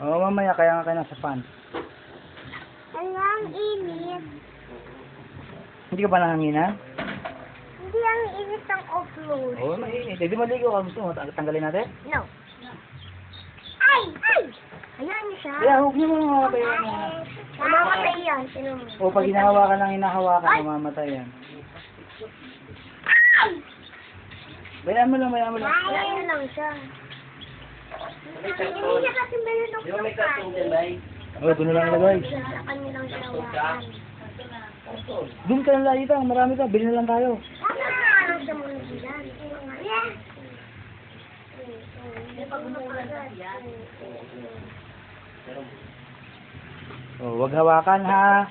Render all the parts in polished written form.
Oo, mamaya kaya nga kayo nasa fan. Ang init. Hindi ka pa nanganginan? Hindi ang init ng offload. Oo, mainit. Hindi maligo ka. Gusto mo, tanggalin natin? No. Ay! Ay! Ayan niyo siya. Kaya, huwag niyo muna mamamatay yan. Mamamatay yan. Sino mo? O, pag hinahawakan ng hinahawakan, mamamatay yan. Ay! Bayaan mo lang, bayaan mo lang. Ayan lang siya. Hindi siya kasi meron ng pagkain. Oo, doon na lang ilagay. Sa kanya lang siya hawakan. Doon ka lang lagi ta, marami ta. Bili na lang tayo. Ano siya muna dyan? Yes! Oh, wag hawakan ha.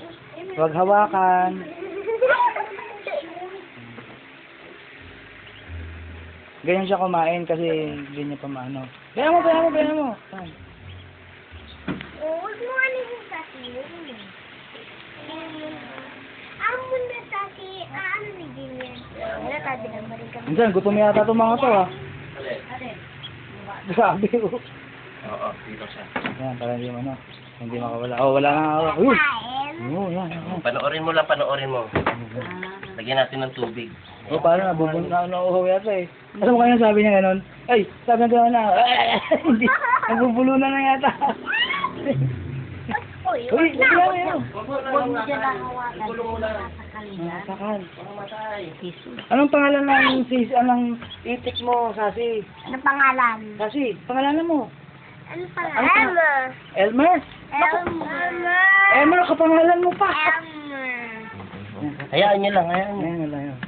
Wag hawakan. Ganyan siya kumain kasi hindi niya pa maano. Bayaan mo, bayaan mo, bayaan mo. Saan? Huwag mo ano yung kasi. Ang muna kasi, ano na ganyan. Wala tabi lang ba rin kami? Minsan, gutom yata itong mga to ha. Grabe oh. Oo, dito siya. Yan, para hindi ano. Hindi makawala. Oh, wala na. Uy! Kain. Oo, yan, yan. Panoorin mo lang, panoorin mo. Lagyan natin ng tubig. O, paano nabubun na nauuhaw yata eh. Alam mo kaya sabi niya ganon? Ay, sabi niya gano'n na. Hindi, nabubulunan na yata. Uy, Uy, wag na. wag na. Huwag mo dyan lang hawakan. Sakal. Mamatay. Anong pangalan ng anong itik mo, Sasi? Ano pangalan? Sasi, pangalanan mo? Ano pangalan? Elmer? Elmer. Elmer, kapangalan mo pa. Elmer. Hayaan niyo lang, hayaan niyo. Ayan, wala yun.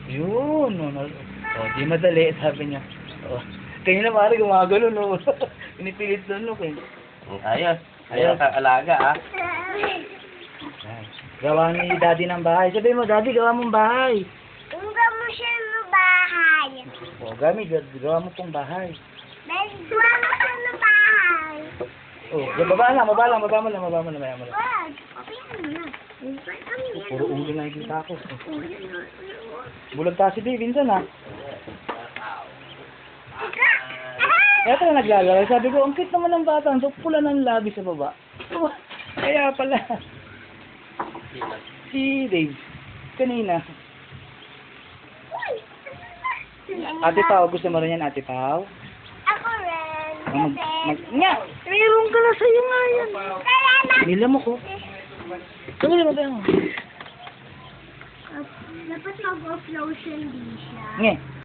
Yun, oh, di madali, sabi niya. Oh, kanya na pare, gumagano, no. Pinipilit doon, no, Ken. Ayos. Ayos ang alaga, ah. Gawa ni daddy ng bahay. Sabi mo, daddy, gawa mong bahay. Tungga mo siya ng bahay. O, gawa mo pong bahay. Gawa mo siya ng bahay. O, baba mo lang, maya mo lang. Wag. Okay na. Puro ulo na nakikita ko. Bulag ta si Dave, minsan ha. Kaya talaga naglalaro. Sabi ko, ang cute naman ng bata. So, pula ng labi sa baba. Kaya pala. Si Dave. Kanina. Ate Pao, gusto mo rin yan, Ate Pao? Ako rin. Nga! Meron ka na sa'yo nga yan. Kaya na. Nila mo ko. Sabi mo ba yan? Dapat mag-offload siya, hindi siya. Nga.